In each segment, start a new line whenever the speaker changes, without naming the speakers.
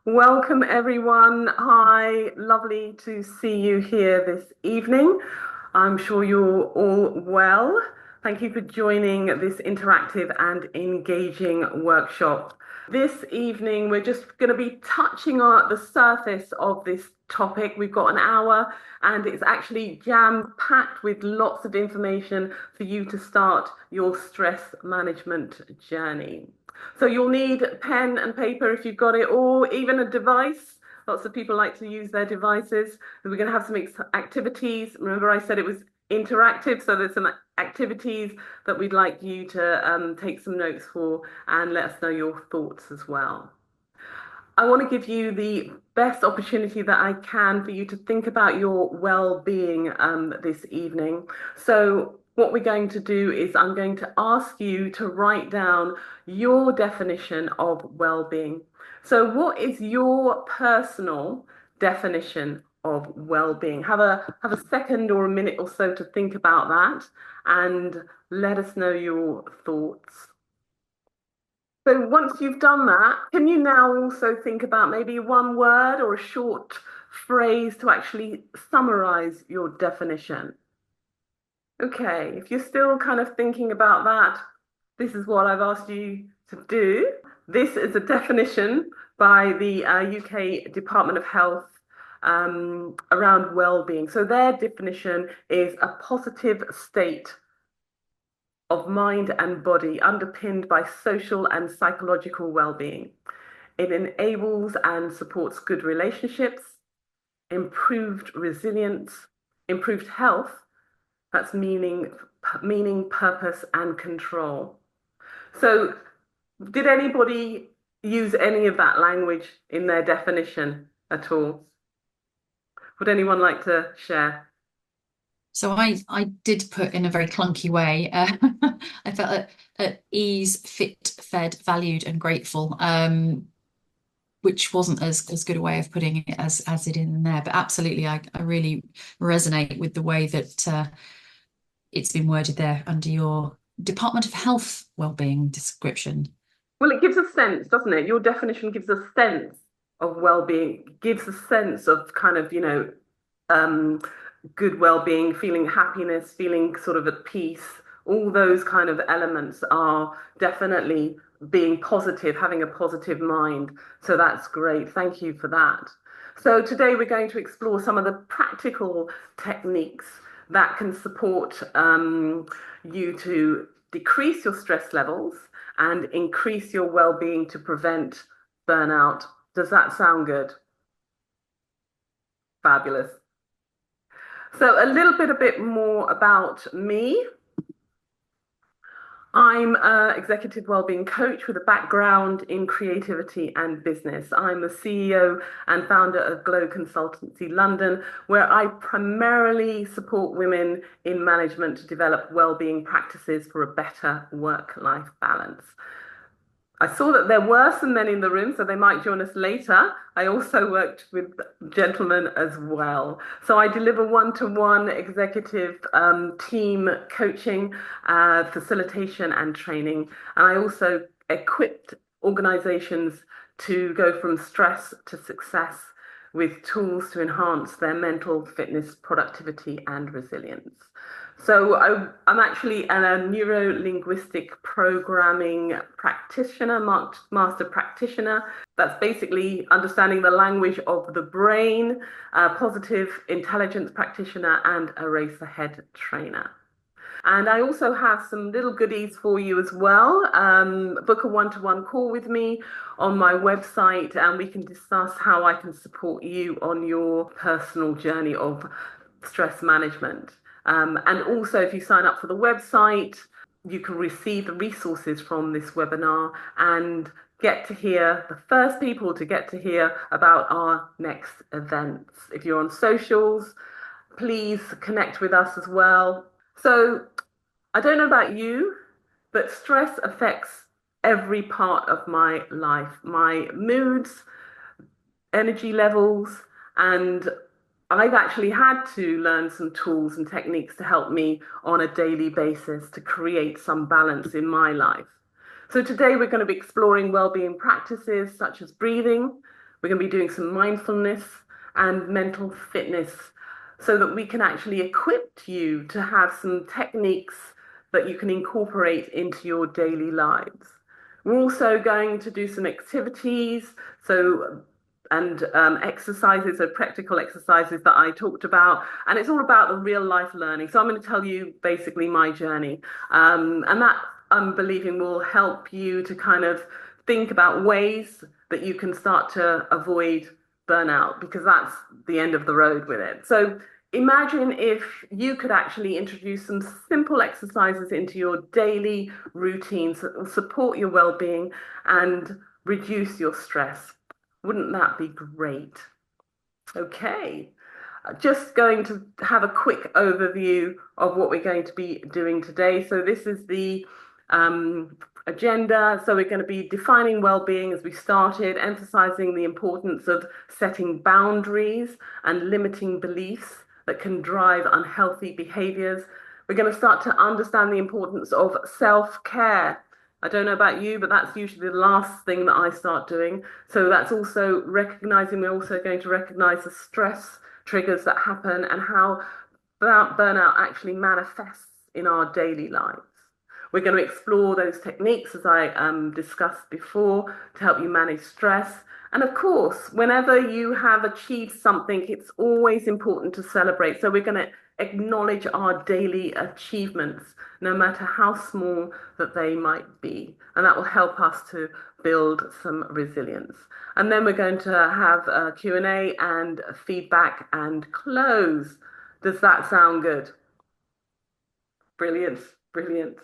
Welcome, everyone. Hi, lovely to see you here this evening. I'm sure you're all well. Thank you for joining this interactive and engaging workshop. This evening, we're just going to be touching on the surface of this topic. We've got an hour, and it's actually jam-packed with lots of information for you to start your stress management journey. So you'll need pen and paper if you've got it, or even a device. Lots of people like to use their devices. We're going to have some activities. Remember, I said it was interactive, so there's some activities that we'd like you to take some notes for and let us know your thoughts as well. I want to give you the best opportunity that I can for you to think about your well-being this evening. So what we're going to do is I'm going to ask you to write down your definition of well-being. So what is your personal definition of well-being? Have a second or a minute or so to think about that and let us know your thoughts. So once you've done that, can you now also think about maybe one word or a short phrase to actually summarize your definition? Okay, if you're still kind of thinking about that, this is what I've asked you to do. This is a definition by the UK Department of Health around well-being. So their definition is a positive state of mind and body underpinned by social and psychological well-being. It enables and supports good relationships, improved resilience, improved health, that's meaning, purpose, and control. So, did anybody use any of that language in their definition at all? Would anyone like to share?
So I did put in a very clunky way. I felt at ease, fit, fed, valued, and grateful, which wasn't as good a way of putting it as it in there. But absolutely, I really resonate with the way that it's been worded there under your Department of Health Wellbeing description.
Well, it gives a sense, doesn't it? Your definition gives a sense of well-being, gives a sense of kind of, um, good well-being, feeling happiness, feeling sort of at peace. All those kind of elements are definitely being positive, having a positive mind. So that's great. Thank you for that. So today we're going to explore some of the practical techniques that can support you to decrease your stress levels and increase your well-being to prevent burnout. Does that sound good? Fabulous. So a bit more about me. I'm an executive wellbeing coach with a background in creativity and business. I'm the CEO and founder of Glow Consultancy London, where I primarily support women in management to develop wellbeing practices for a better work-life balance. I saw that there were some men in the room, so they might join us later. I also worked with gentlemen as well. So I deliver one-to-one executive team coaching, facilitation, and training. And I also equipped organizations to go from stress to success with tools to enhance their mental fitness, productivity, and resilience. So I'm actually a neuro-linguistic programming practitioner, master practitioner. That's basically understanding the language of the brain, a positive intelligence practitioner, and a race ahead trainer. And I also have some little goodies for you as well. Book a one-to-one call with me on my website, and we can discuss how I can support you on your personal journey of stress management. And also, if you sign up for the website, you can receive the resources from this webinar and get to hear the first people to get to hear about our next events. If you're on socials, please connect with us as well. So I don't know about you, but stress affects every part of my life, my moods, energy levels, and I've actually had to learn some tools and techniques to help me on a daily basis to create some balance in my life. So today we're going to be exploring well-being practices such as breathing, We're going to be doing some mindfulness and mental fitness so that we can actually equip you to have some techniques that you can incorporate into your daily lives. We're also going to do some activities, so and exercises, so practical exercises that I talked about, and it's all about the real life learning. So I'm going to tell you basically my journey, and that I'm believing will help you to kind of think about ways that you can start to avoid burnout because that's the end of the road with it. So imagine if you could actually introduce some simple exercises into your daily routines that will support your well-being and reduce your stress. Wouldn't that be great? Okay, just going to have a quick overview of what we're going to be doing today. So this is the agenda. So we're going to be defining well-being as we started, emphasizing the importance of setting boundaries and limiting beliefs that can drive unhealthy behaviors. We're going to start to understand the importance of self-care. I don't know about you, but that's usually the last thing that I start doing. So that's also recognizing, we're also going to recognize the stress triggers that happen and how burnout actually manifests in our daily lives. We're going to explore those techniques, as I discussed before, to help you manage stress. And of course, whenever you have achieved something, it's always important to celebrate. So we're going to acknowledge our daily achievements, no matter how small that they might be. And that will help us to build some resilience. And then we're going to have a Q&A and feedback and close. Does that sound good? Brilliant, brilliant.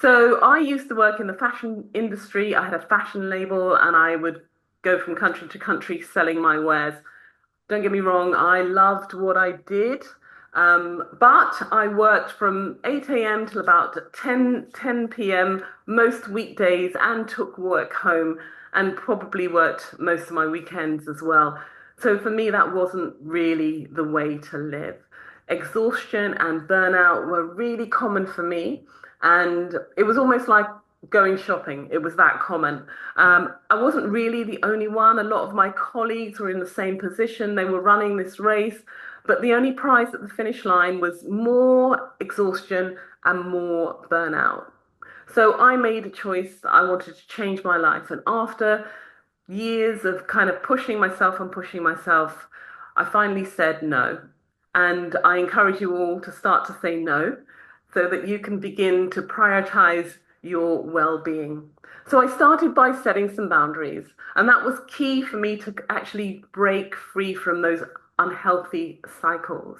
So I used to work in the fashion industry. I had a fashion label and I would go from country to country selling my wares. Don't get me wrong, I loved what I did. But I worked from 8 a.m. till about 10 p.m. most weekdays and took work home and probably worked most of my weekends as well. So for me, that wasn't really the way to live. Exhaustion and burnout were really common for me. And it was almost like going shopping. It was that common. I wasn't really the only one. A lot of my colleagues were in the same position. They were running this race. But the only prize at the finish line was more exhaustion and more burnout. So I made a choice. I wanted to change my life. And after years of kind of pushing myself, I finally said no. And I encourage you all to start to say no so that you can begin to prioritize your well-being. So I started by setting some boundaries, and that was key for me to actually break free from those unhealthy cycles.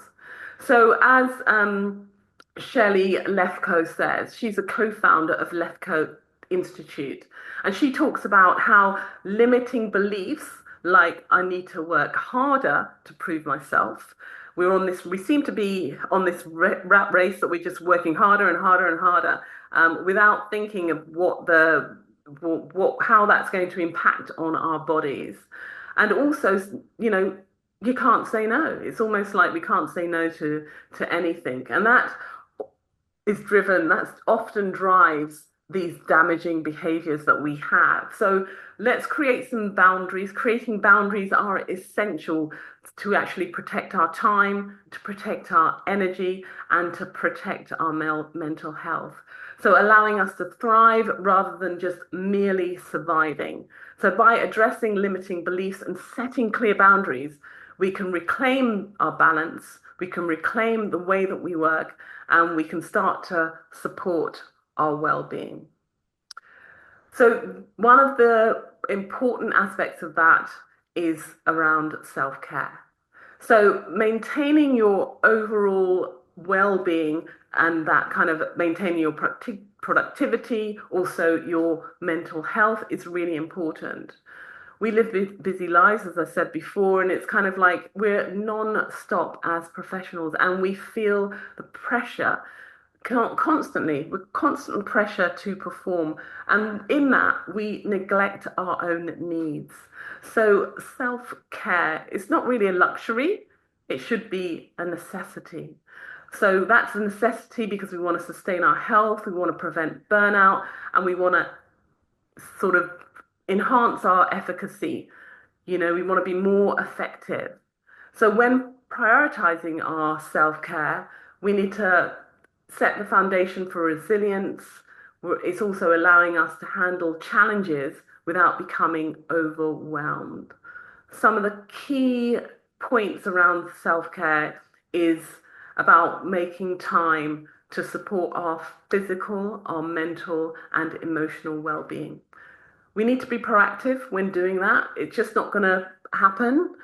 So as Shelley Lefko says, she's a co-founder of Lefko Institute, and she talks about how limiting beliefs like I need to work harder to prove myself. We seem to be on this rat race that we're just working harder and harder and harder without thinking of how that's going to impact on our bodies. And also, you can't say no. It's almost like we can't say no to anything. And that often drives these damaging behaviors that we have. So let's create some boundaries. Creating boundaries are essential to actually protect our time, to protect our energy, and to protect our mental health. So allowing us to thrive rather than just merely surviving. So by addressing limiting beliefs and setting clear boundaries, we can reclaim our balance, we can reclaim the way that we work, and we can start to support our well-being. So one of the important aspects of that is around self-care. So maintaining your overall well-being and that kind of maintaining your productivity, also your mental health is really important. We live busy lives, as I said before, and it's kind of like we're non-stop as professionals and we feel the pressure constantly, with constant pressure to perform. And in that, we neglect our own needs. So self-care is not really a luxury, it should be a necessity. So that's a necessity because we want to sustain our health, we want to prevent burnout, and we want to sort of enhance our efficacy We want to be more effective. So when prioritizing our self-care, we need to set the foundation for resilience. It's also allowing us to handle challenges without becoming overwhelmed. Some of the key points around self-care is about making time to support our physical, our mental, and emotional well-being. We need to be proactive when doing that. It's just not going to happen.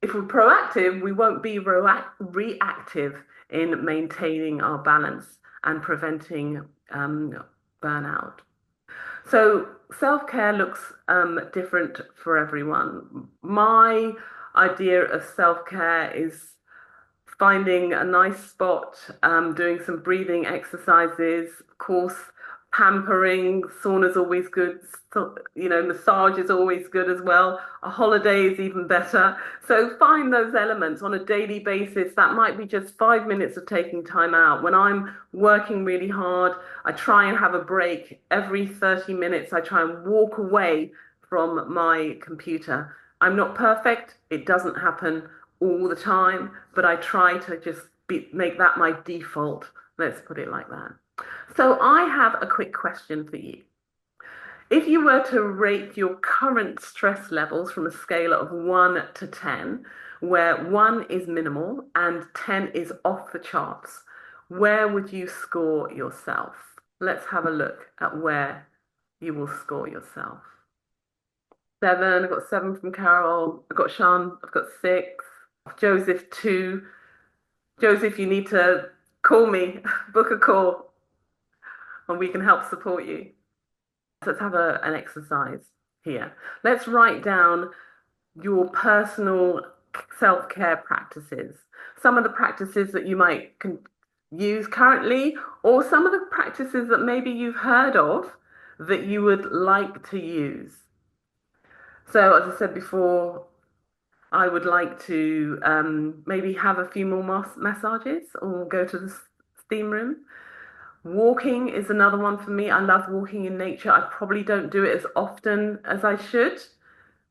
If we're proactive, we won't be reactive in maintaining our balance and preventing burnout. So self-care looks different for everyone. My idea of self-care is finding a nice spot, doing some breathing exercises, of course, pampering, sauna's always good, so, massage is always good as well. A holiday is even better. So find those elements on a daily basis. That might be just 5 minutes of taking time out. When I'm working really hard, I try and have a break. Every 30 minutes, I try and walk away from my computer. I'm not perfect. It doesn't happen all the time, but I try to just make that my default. Let's put it like that. So I have a quick question for you. If you were to rate your current stress levels from a scale of 1 to 10, where 1 is minimal and 10 is off the charts, where would you score yourself? Let's have a look at where you will score yourself. 7, I've got 7 from Carol, I've got Sean, I've got 6, Joseph 2. Joseph, you need to call me, book a call, and we can help support you. So let's have an exercise here. Let's write down your personal self-care practices. Some of the practices that you might use currently, or some of the practices that maybe you've heard of that you would like to use. So as I said before, I would like to maybe have a few more massages or go to the steam room. Walking is another one for me. I love walking in nature. I probably don't do it as often as I should,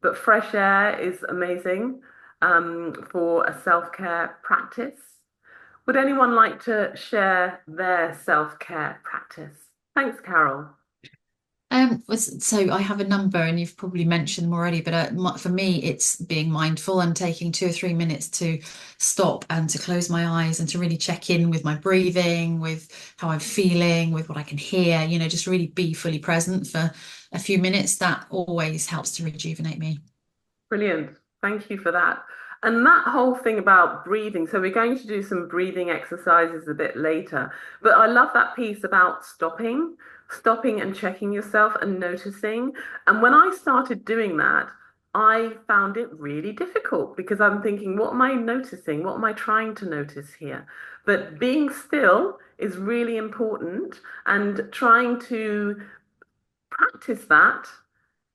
but fresh air is amazing for a self-care practice. Would anyone like to share their self-care practice? Thanks, Carol.
So I have a number, and you've probably mentioned them already, but for me, it's being mindful and taking 2 or 3 minutes to stop and to close my eyes and to really check in with my breathing, with how I'm feeling, with what I can hear, just really be fully present for a few minutes. That always helps to rejuvenate me.
Brilliant. Thank you for that. And that whole thing about breathing. So we're going to do some breathing exercises a bit later. But I love that piece about stopping and checking yourself and noticing. And when I started doing that, I found it really difficult because I'm thinking, what am I noticing? What am I trying to notice here? But being still is really important, and trying to practice that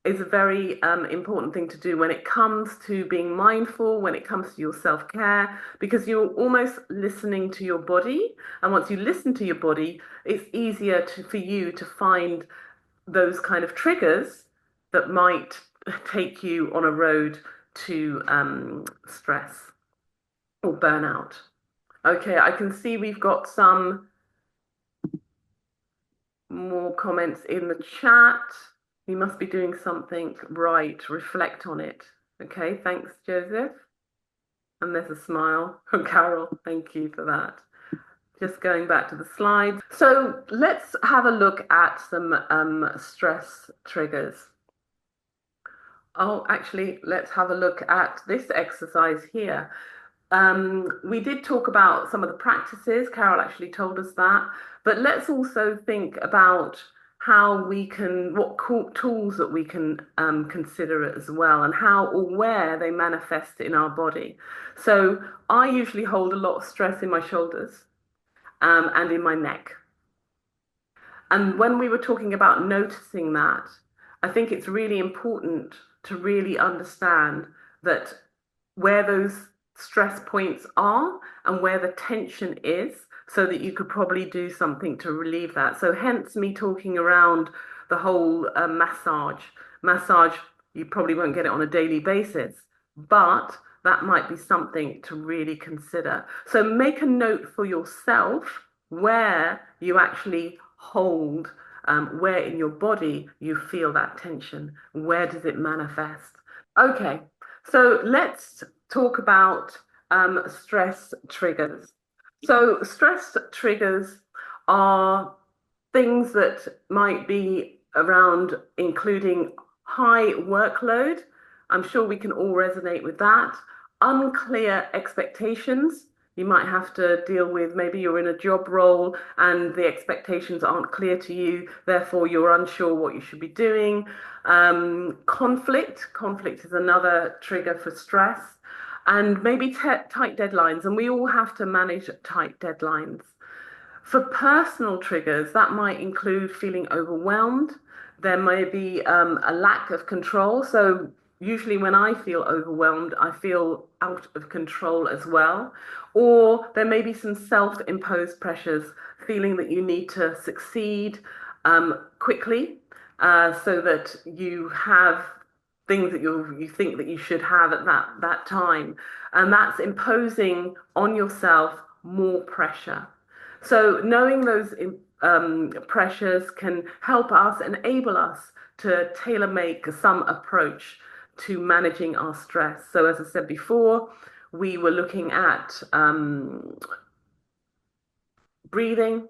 is a very important thing to do when it comes to being mindful, when it comes to your self-care, because you're almost listening to your body. And once you listen to your body, it's easier for you to find those kind of triggers that might take you on a road to stress or burnout. Okay, I can see we've got some more comments in the chat. You must be doing something right. Reflect on it. Okay, thanks, Joseph. And there's a smile from Carol. Thank you for that. Just going back to the slides. So let's have a look at some stress triggers. Oh, actually, let's have a look at this exercise here. We did talk about some of the practices. Carol actually told us that. But let's also think about what tools that we can consider as well, and how or where they manifest in our body. So I usually hold a lot of stress in my shoulders and in my neck. And when we were talking about noticing that, I think it's really important to really understand that where those stress points are and where the tension is, so that you could probably do something to relieve that. So hence me talking around the whole massage You probably won't get it on a daily basis, but that might be something to really consider. So make a note for yourself where you actually hold, where in your body you feel that tension. Where does it manifest? Okay, so let's talk about stress triggers. So stress triggers are things that might be around, including high workload. I'm sure we can all resonate with that. Unclear expectations. You might have to deal with, maybe you're in a job role and the expectations aren't clear to you, therefore you're unsure what you should be doing. Conflict is another trigger for stress, and maybe tight deadlines. And we all have to manage tight deadlines. For personal triggers, that might include feeling overwhelmed. There may be a lack of control. So, usually, when I feel overwhelmed, I feel out of control as well. Or there may be some self-imposed pressures, feeling that you need to succeed quickly, so that you have things that you think that you should have at that time. And that's imposing on yourself more pressure. So knowing those pressures can help us, enable us to tailor make some approach to managing our stress. So as I said before, we were looking at breathing,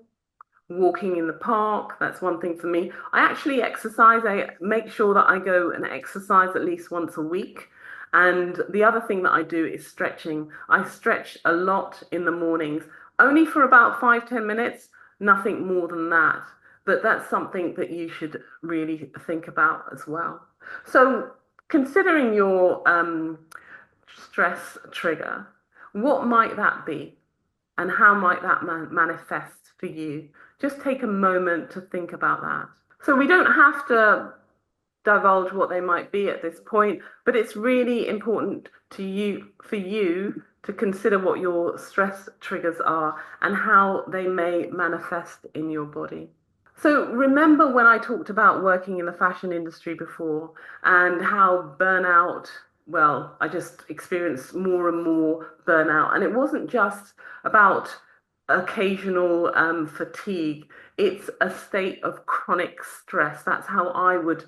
walking in the park. That's one thing for me. I actually exercise. I make sure that I go and exercise at least once a week. And the other thing that I do is stretching. I stretch a lot in the mornings, only for about 5, 10 minutes, nothing more than that. But that's something that you should really think about as well. So, considering your stress trigger, what might that be? And how might that manifest for you? Just take a moment to think about that. So we don't have to divulge what they might be at this point, but it's really important to you for you to consider what your stress triggers are and how they may manifest in your body. So remember when I talked about working in the fashion industry before and how burnout, well, I just experienced more and more burnout. And it wasn't just about occasional fatigue. It's a state of chronic stress. That's how I would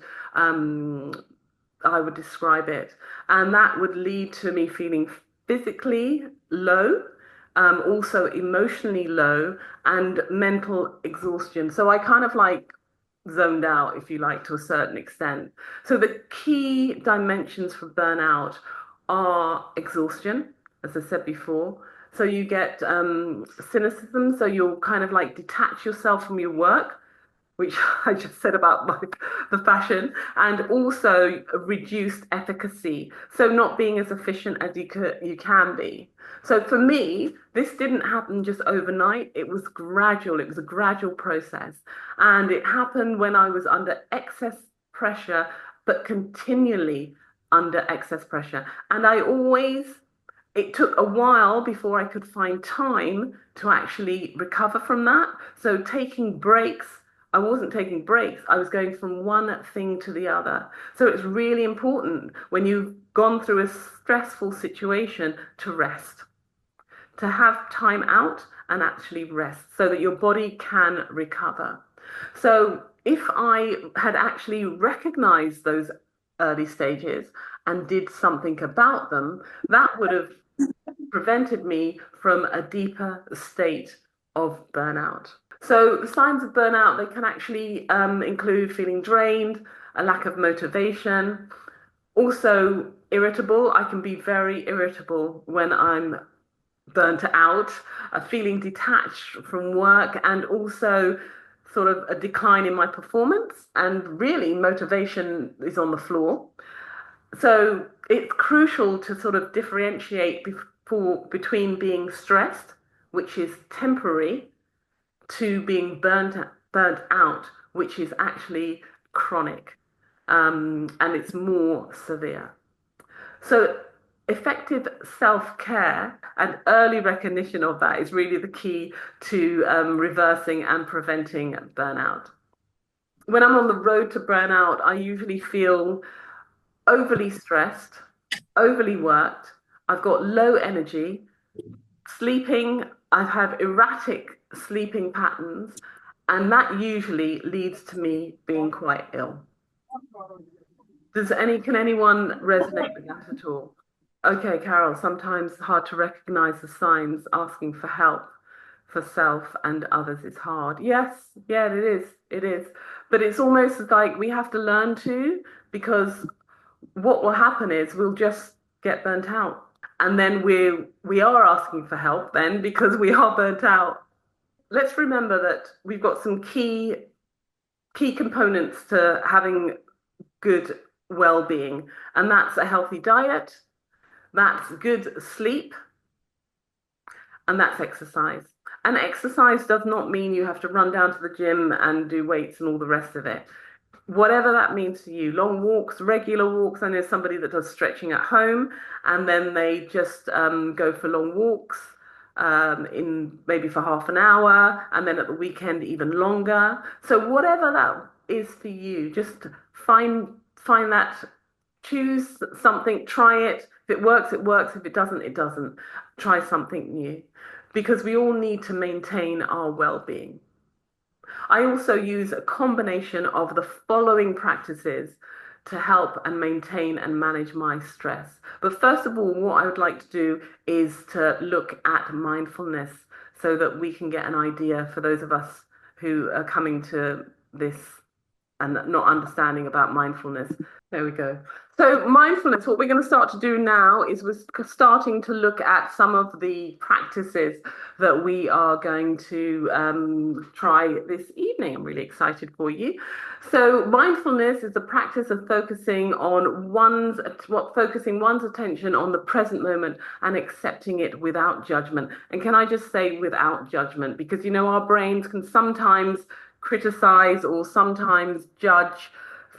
describe it. And that would lead to me feeling physically low, also emotionally low, and mental exhaustion. So I kind of like zoned out, if you like, to a certain extent. So the key dimensions for burnout are exhaustion, as I said before. So you get cynicism, so you'll kind of like detach yourself from your work, which I just said about the fashion, and also reduced efficacy. So not being as efficient as you can be. So for me, this didn't happen just overnight. It was gradual. It was a gradual process. And it happened when I was under excess pressure, but continually under excess pressure. And it took a while before I could find time to actually recover from that. So taking breaks, I wasn't taking breaks. I was going from one thing to the other. So it's really important when you've gone through a stressful situation to rest, to have time out and actually rest so that your body can recover. So if I had actually recognized those early stages and did something about them, that would have prevented me from a deeper state of burnout. So the signs of burnout, they can actually include feeling drained, a lack of motivation, also irritable. I can be very irritable when I'm burnt out, feeling detached from work, and also sort of a decline in my performance. And really, motivation is on the floor. So it's crucial to sort of differentiate between being stressed, which is temporary, to being burnt out, which is actually chronic, and it's more severe. So effective self-care and early recognition of that is really the key to reversing and preventing burnout. When I'm on the road to burnout, I usually feel overly stressed, overly worked, I've got low energy, sleeping, I have erratic sleeping patterns, and that usually leads to me being quite ill. Can anyone resonate with that at all? Okay, Carol, sometimes it's hard to recognize the signs. Asking for help for self and others is hard. Yes, yeah, it is. It is. But it's almost like we have to learn to, because what will happen is we'll just get burnt out. And then we are asking for help then because we are burnt out. Let's remember that we've got some key components to having good well-being, and that's a healthy diet, that's good sleep, and that's exercise. And exercise does not mean you have to run down to the gym and do weights and all the rest of it. Whatever that means to you, long walks, regular walks. I know somebody that does stretching at home and then they just go for long walks in maybe for half an hour and then at the weekend even longer. So whatever that is for you, just find that, choose something, try it. If it works, it works. If it doesn't, it doesn't. Try something new because we all need to maintain our well-being. I also use a combination of the following practices to help and maintain and manage my stress. But first of all, what I would like to do is to look at mindfulness so that we can get an idea for those of us who are coming to this and not understanding about mindfulness. There we go. So mindfulness, what we're going to start to do now is we're starting to look at some of the practices that we are going to try this evening. I'm really excited for you. So mindfulness is the practice of focusing one's attention on the present moment and accepting it without judgment. And can I just say without judgment? Because our brains can sometimes criticize or sometimes judge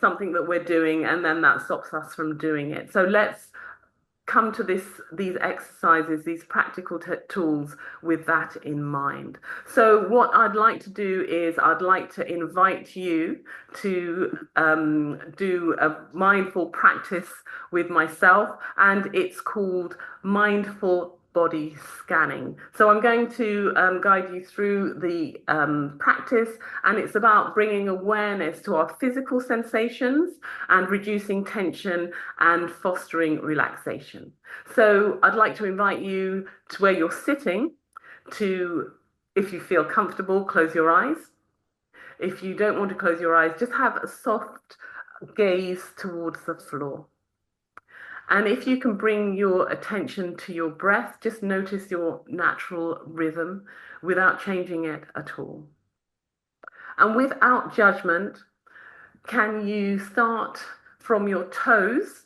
something that we're doing, and then that stops us from doing it. So let's come to these exercises, these practical tools with that in mind. So what I'd like to do is I'd like to invite you to do a mindful practice with myself, and it's called mindful body scanning. So I'm going to guide you through the practice, and it's about bringing awareness to our physical sensations and reducing tension and fostering relaxation. So I'd like to invite you to where you're sitting to, if you feel comfortable, close your eyes. If you don't want to close your eyes, just have a soft gaze towards the floor. And if you can bring your attention to your breath, just notice your natural rhythm without changing it at all. And without judgment, can you start from your toes,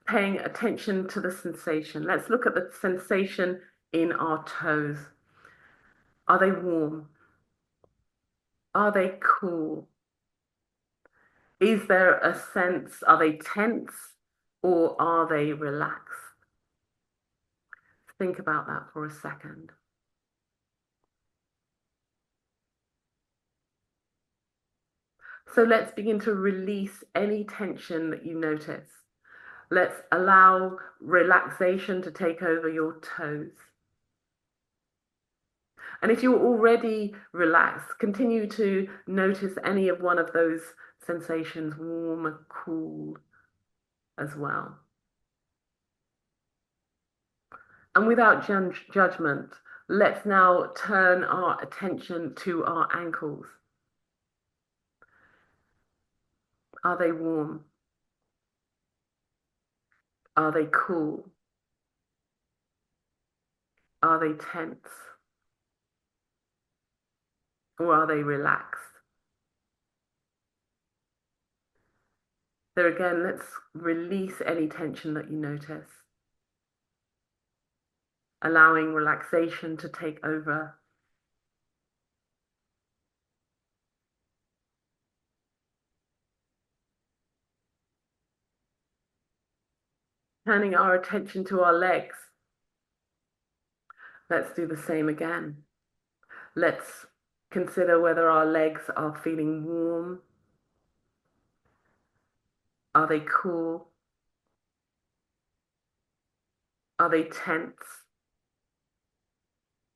paying attention to the sensation? Let's look at the sensation in our toes. Are they warm? Are they cool? Is there a sense, are they tense or are they relaxed? Think about that for a second. So let's begin to release any tension that you notice. Let's allow relaxation to take over your toes. And if you're already relaxed, continue to notice any of one of those sensations, warm or cool as well. And without judgment, let's now turn our attention to our ankles. Are they warm? Are they cool? Are they tense? Or are they relaxed? There again, let's release any tension that you notice, allowing relaxation to take over. Turning our attention to our legs. Let's do the same again. Let's consider whether our legs are feeling warm. Are they cool? Are they tense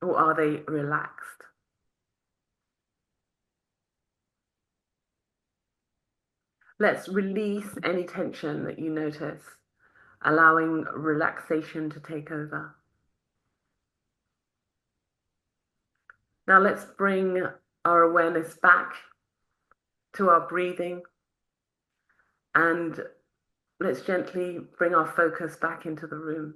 or are they relaxed? Let's release any tension that you notice, allowing relaxation to take over. Now let's bring our awareness back to our breathing, and let's gently bring our focus back into the room.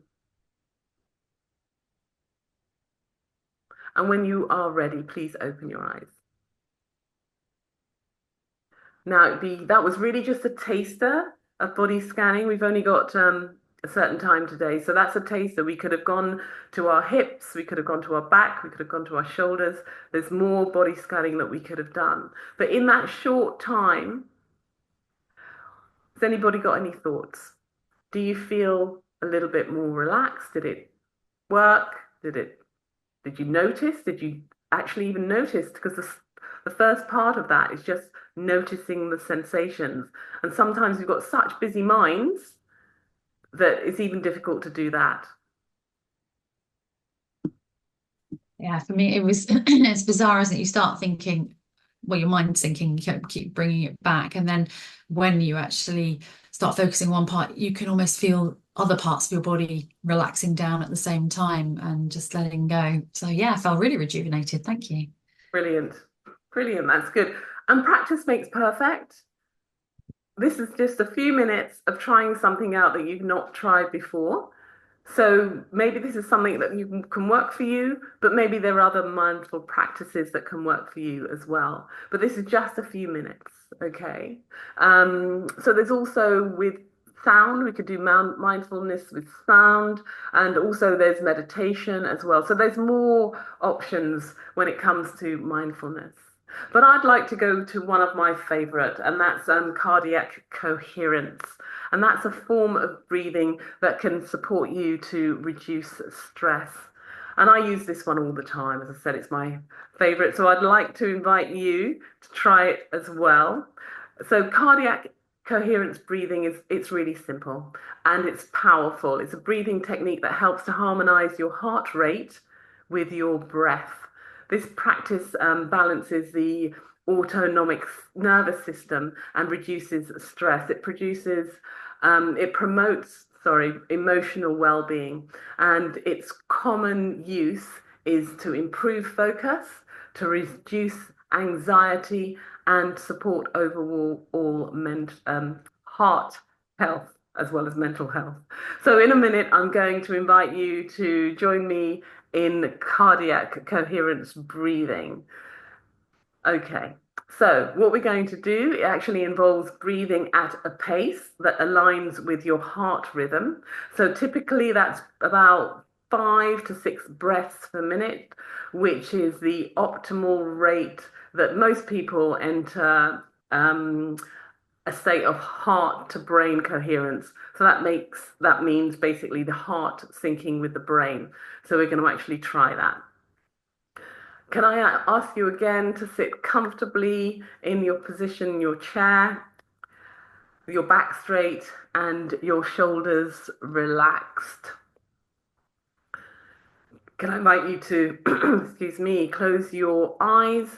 And when you are ready, please open your eyes. Now, that was really just a taster of body scanning. We've only got a certain time today. So that's a taster. We could have gone to our hips, we could have gone to our back, we could have gone to our shoulders. There's more body scanning that we could have done. But in that short time, has anybody got any thoughts? Do you feel a little bit more relaxed? Did it work? Did you notice? Did you actually even notice? Because the first part of that is just noticing the sensations. And sometimes we've got such busy minds that it's even difficult to do that.
Yeah, for me, it was it's bizarre, isn't it? You start thinking, well, your mind's thinking, you keep bringing it back. And then when you actually start focusing on one part, you can almost feel other parts of your body relaxing down at the same time and just letting go. So, yeah, I felt really rejuvenated. Thank you.
Brilliant. Brilliant. That's good. And practice makes perfect. This is just a few minutes of trying something out that you've not tried before. So maybe this is something that you can work for you, but maybe there are other mindful practices that can work for you as well. But this is just a few minutes, okay? So there's also with sound, we could do mindfulness with sound, and also there's meditation as well. So there's more options when it comes to mindfulness. But I'd like to go to one of my favorite, and that's cardiac coherence. And that's a form of breathing that can support you to reduce stress. And I use this one all the time. As I said, it's my favorite. So I'd like to invite you to try it as well. So cardiac coherence breathing it's really simple and it's powerful. It's a breathing technique that helps to harmonize your heart rate with your breath. This practice balances the autonomic nervous system and reduces stress. It promotes, emotional well-being, and its common use is to improve focus, to reduce anxiety, and support overall heart health as well as mental health. So in a minute, I'm going to invite you to join me in cardiac coherence breathing. Okay, so what we're going to do, it actually involves breathing at a pace that aligns with your heart rhythm. So typically that's about 5 to 6 breaths per minute, which is the optimal rate that most people enter a state of heart to brain coherence. So that means basically the heart syncing with the brain. So we're going to actually try that. Can I ask you again to sit comfortably in your position, your chair, your back straight and your shoulders relaxed? Can I invite you to, excuse me, close your eyes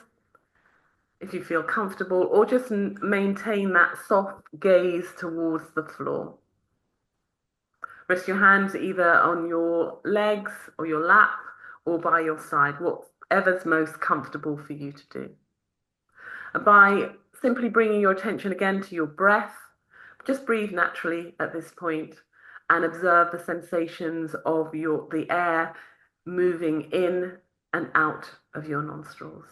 if you feel comfortable, or just maintain that soft gaze towards the floor. Rest your hands either on your legs or your lap or by your side, whatever's most comfortable for you to do. And by simply bringing your attention again to your breath, just breathe naturally at this point and observe the sensations of the air moving in and out of your nostrils.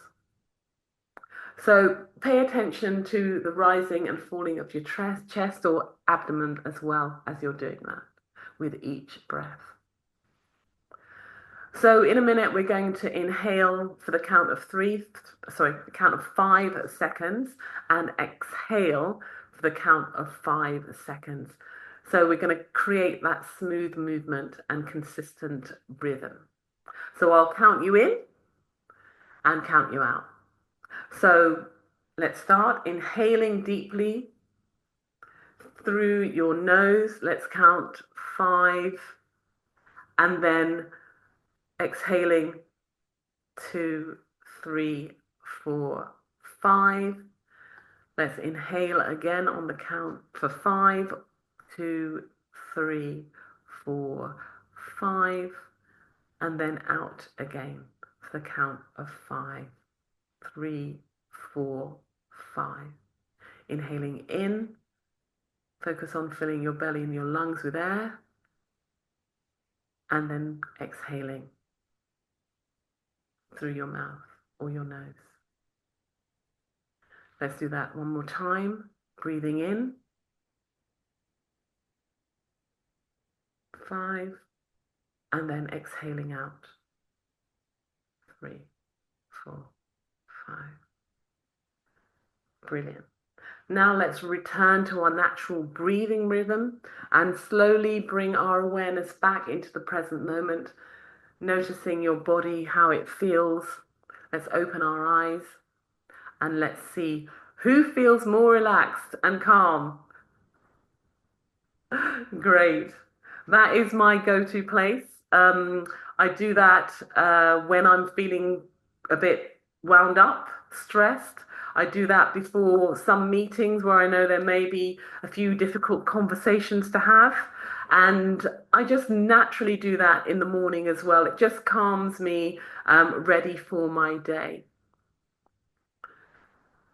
So pay attention to the rising and falling of your chest or abdomen as well as you're doing that with each breath. So in a minute, we're going to inhale for the count of 5 seconds and exhale for the count of 5 seconds. So we're going to create that smooth movement and consistent rhythm. So I'll count you in and count you out. So let's start inhaling deeply through your nose. Let's count 5 and then exhaling 2, 3, 4, 5. Let's inhale again on the count for 5, 2, 3, 4, 5, and then out again for the count of 5, 3, 4, 5. Inhaling in, focus on filling your belly and your lungs with air, and then exhaling through your mouth or your nose. Let's do that one more time. Breathing in, 5, and then exhaling out, 3, 4, 5. Brilliant. Now let's return to our natural breathing rhythm and slowly bring our awareness back into the present moment, noticing your body, how it feels. Let's open our eyes and let's see who feels more relaxed and calm. Great. That is my go-to place. I do that when I'm feeling a bit wound up, stressed. I do that before some meetings where I know there may be a few difficult conversations to have. And I just naturally do that in the morning as well. It just calms me, ready for my day.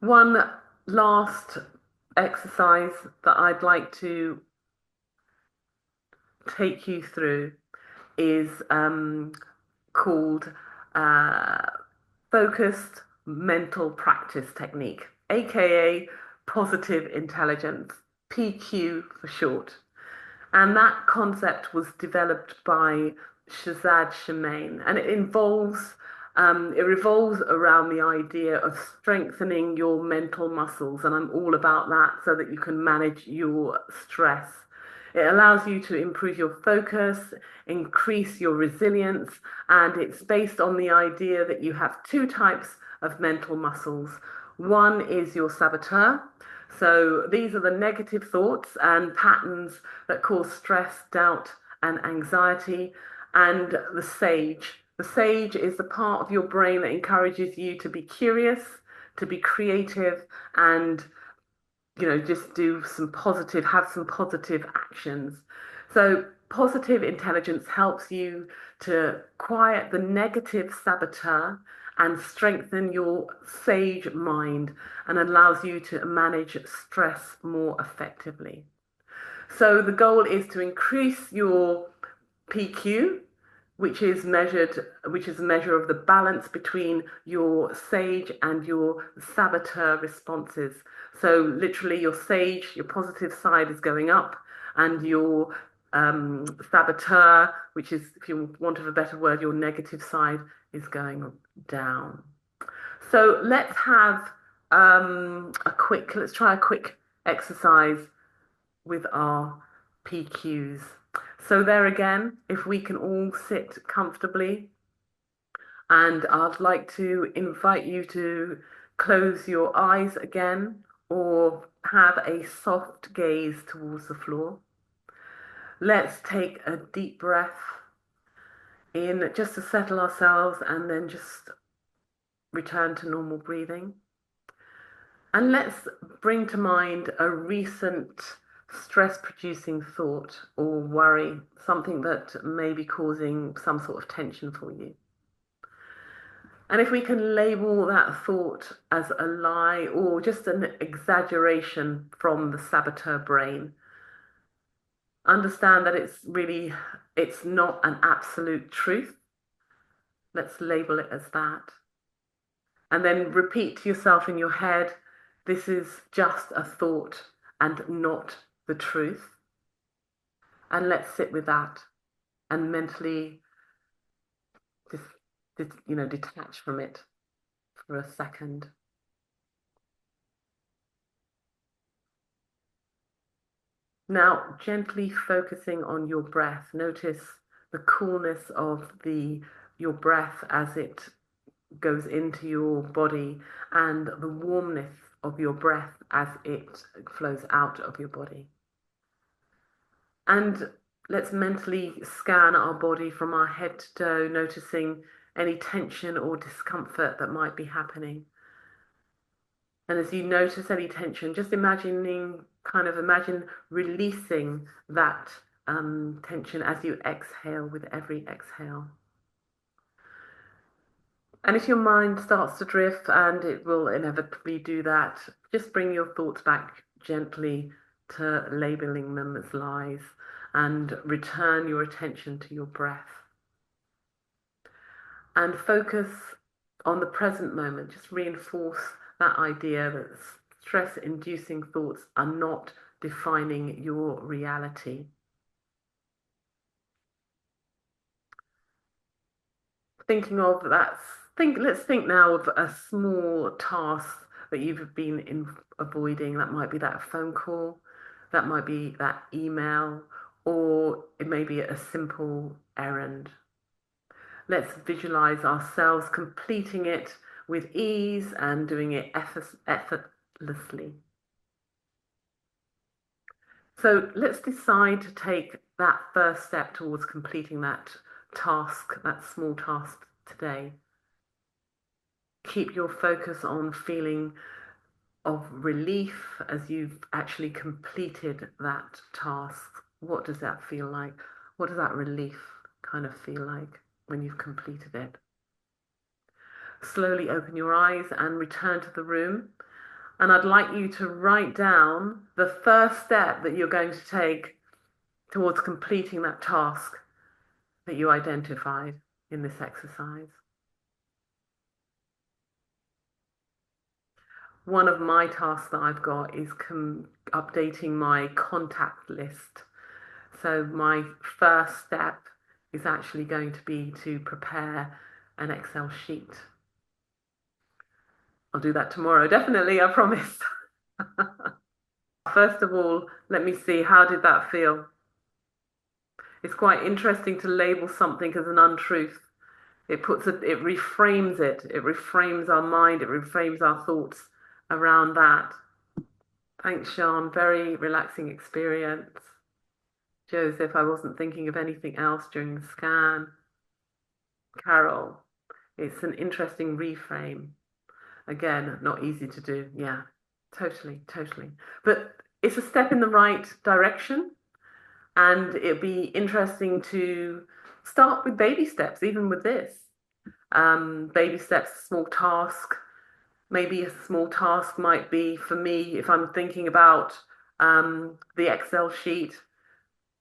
One last exercise that I'd like to take you through is called focused mental practice technique, aka positive intelligence, PQ for short. And that concept was developed by Shazad Shemaine, and it revolves around the idea of strengthening your mental muscles, and I'm all about that so that you can manage your stress. It allows you to improve your focus, increase your resilience, and it's based on the idea that you have two types of mental muscles. One is your saboteur. So these are the negative thoughts and patterns that cause stress, doubt, and anxiety. And the sage. The sage is the part of your brain that encourages you to be curious, to be creative, and just have some positive actions. So positive intelligence helps you to quiet the negative saboteur and strengthen your sage mind and allows you to manage stress more effectively. So the goal is to increase your PQ, which is a measure of the balance between your sage and your saboteur responses. So literally your sage, your positive side is going up, and your saboteur, which is, if you want of a better word, your negative side is going down. So let's have let's try a quick exercise with our PQs. So there again, if we can all sit comfortably, and I'd like to invite you to close your eyes again or have a soft gaze towards the floor. Let's take a deep breath in just to settle ourselves and then just return to normal breathing. And let's bring to mind a recent stress-producing thought or worry, something that may be causing some sort of tension for you. And if we can label that thought as a lie or just an exaggeration from the saboteur brain, understand that it's not an absolute truth. Let's label it as that. And then repeat to yourself in your head, this is just a thought and not the truth. And let's sit with that and mentally detach from it for a second. Now, gently focusing on your breath, notice the coolness of your breath as it goes into your body and the warmness of your breath as it flows out of your body. And let's mentally scan our body from our head to toe, noticing any tension or discomfort that might be happening. And as you notice any tension, just imagine releasing that tension as you exhale with every exhale. And if your mind starts to drift, and it will inevitably do that, just bring your thoughts back gently to labeling them as lies and return your attention to your breath. And focus on the present moment. Just reinforce that idea that stress-inducing thoughts are not defining your reality. Thinking of that, let's think now of a small task that you've been avoiding. That might be that phone call, that might be that email, or it may be a simple errand. Let's visualize ourselves completing it with ease and doing it effortlessly. So let's decide to take that first step towards completing that task, that small task today. Keep your focus on feeling of relief as you've actually completed that task. What does that feel like? What does that relief kind of feel like when you've completed it? Slowly open your eyes and return to the room. And I'd like you to write down the first step that you're going to take towards completing that task that you identified in this exercise. One of my tasks that I've got is updating my contact list. So my first step is actually going to be to prepare an Excel sheet. I'll do that tomorrow, definitely, I promise. First of all, let me see, how did that feel? It's quite interesting to label something as an untruth. It reframes it. It reframes our mind. It reframes our thoughts around that. Thanks, Sean. Very relaxing experience. Joseph, I wasn't thinking of anything else during the scan. Carol, it's an interesting reframe. Again, not easy to do. Yeah, totally, totally. But it's a step in the right direction. And it'd be interesting to start with baby steps, even with this. Baby steps, small task. Maybe a small task might be for me, if I'm thinking about the Excel sheet,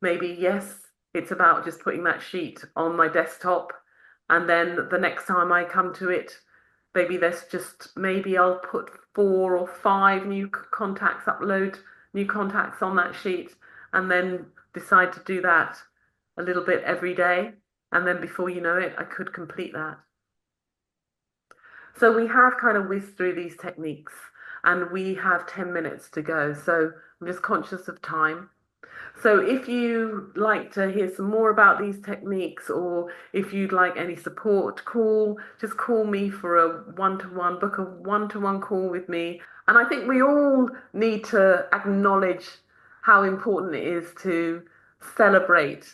maybe yes, it's about just putting that sheet on my desktop. And then the next time I come to it, maybe I'll put 4 or 5 new contacts, upload new contacts on that sheet, and then decide to do that a little bit every day. And then before you know it, I could complete that. So we have kind of whizzed through these techniques and we have 10 minutes to go. So I'm just conscious of time. So if you like to hear some more about these techniques, or if you'd like any support, just call me for a one-to-one, book a one-to-one call with me. And I think we all need to acknowledge how important it is to celebrate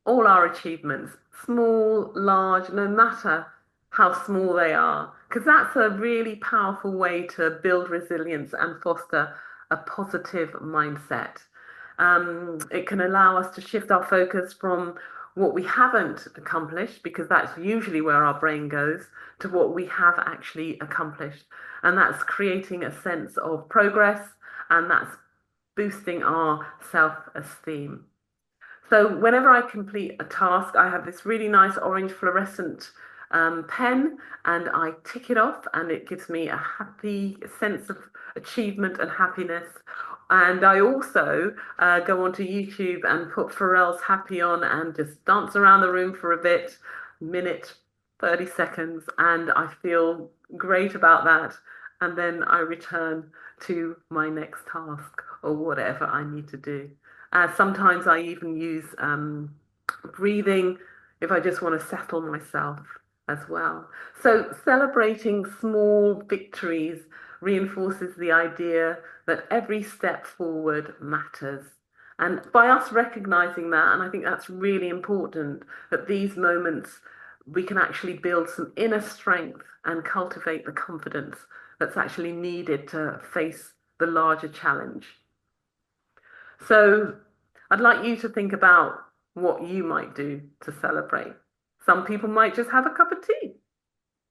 all our achievements, small, large, no matter how small they are, because that's a really powerful way to build resilience and foster a positive mindset. It can allow us to shift our focus from what we haven't accomplished, because that's usually where our brain goes, to what we have actually accomplished. And that's creating a sense of progress, and that's boosting our self-esteem. So whenever I complete a task, I have this really nice orange fluorescent pen, and I tick it off, and it gives me a happy sense of achievement and happiness. And I also go onto YouTube and put Pharrell's Happy on and just dance around the room for a bit, minute, 30 seconds, and I feel great about that. And then I return to my next task or whatever I need to do. Sometimes I even use breathing if I just want to settle myself as well. So celebrating small victories reinforces the idea that every step forward matters. And by us recognizing that, and I think that's really important, that these moments we can actually build some inner strength and cultivate the confidence that's actually needed to face the larger challenge. So I'd like you to think about what you might do to celebrate. Some people might just have a cup of tea.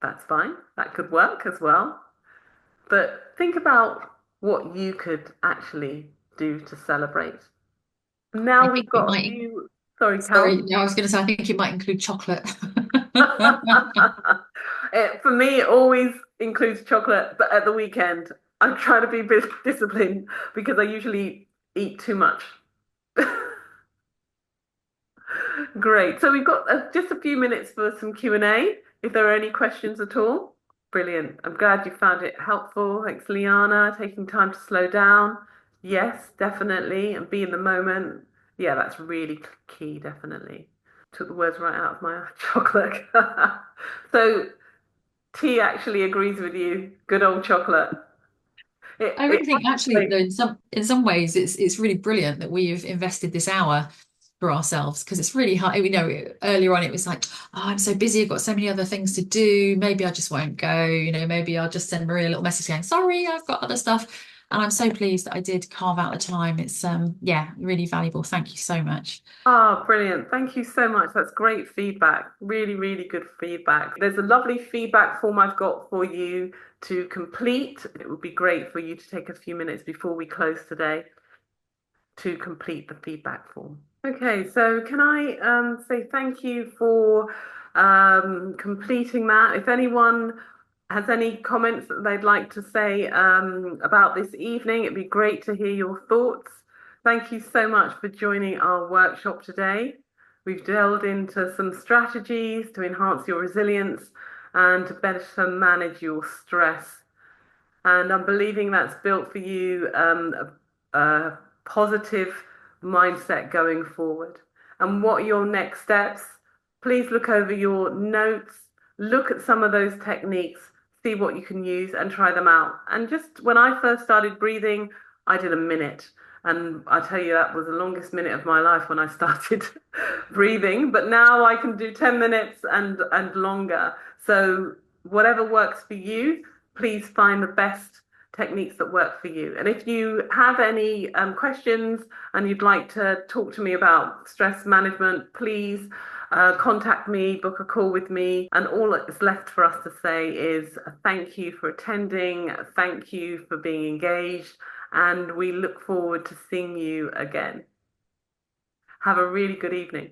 That's fine. That could work as well. But think about what you could actually do to celebrate.
I
Now
think
we've
it
got a
might,
few. Sorry,
sorry,
Cal.
no, I was going to say, I think it might include chocolate.
For me, it always includes chocolate, but at the weekend, I'm trying to be a bit disciplined because I usually eat too much. Great. So we've got just a few minutes for some Q&A, if there are any questions at all. Brilliant. I'm glad you found it helpful. Thanks, Liana, taking time to slow down. Yes, definitely. And be in the moment. Yeah, that's really key, definitely. Took the words right out of my chocolate. So tea actually agrees with you. Good old chocolate.
I
It
really think actually though in some ways it's really brilliant that we've invested this hour for ourselves because it's really hard. Earlier on it was like, oh, I'm so busy, I've got so many other things to do. Maybe I just won't go, maybe I'll just send Maria a little message saying, sorry, I've got other stuff. And I'm so pleased that I did carve out the time. It's yeah, really valuable. Thank you so much.
Oh, brilliant. Thank you so much. That's great feedback. Really, really good feedback. There's a lovely feedback form I've got for you to complete. It would be great for you to take a few minutes before we close today to complete the feedback form. Okay, so can I say thank you for completing that? If anyone has any comments that they'd like to say about this evening, it'd be great to hear your thoughts. Thank you so much for joining our workshop today. We've delved into some strategies to enhance your resilience and to better manage your stress. And I'm believing that's built for you a positive mindset going forward. And what are your next steps? Please look over your notes, look at some of those techniques, see what you can use and try them out. And just when I first started breathing, I did a minute. And I tell you, that was the longest minute of my life when I started breathing. But now I can do 10 minutes and longer. So whatever works for you, please find the best techniques that work for you. And if you have any questions and you'd like to talk to me about stress management, please contact me, book a call with me. And all that's left for us to say is thank you for attending, thank you for being engaged, and we look forward to seeing you again. Have a really good evening.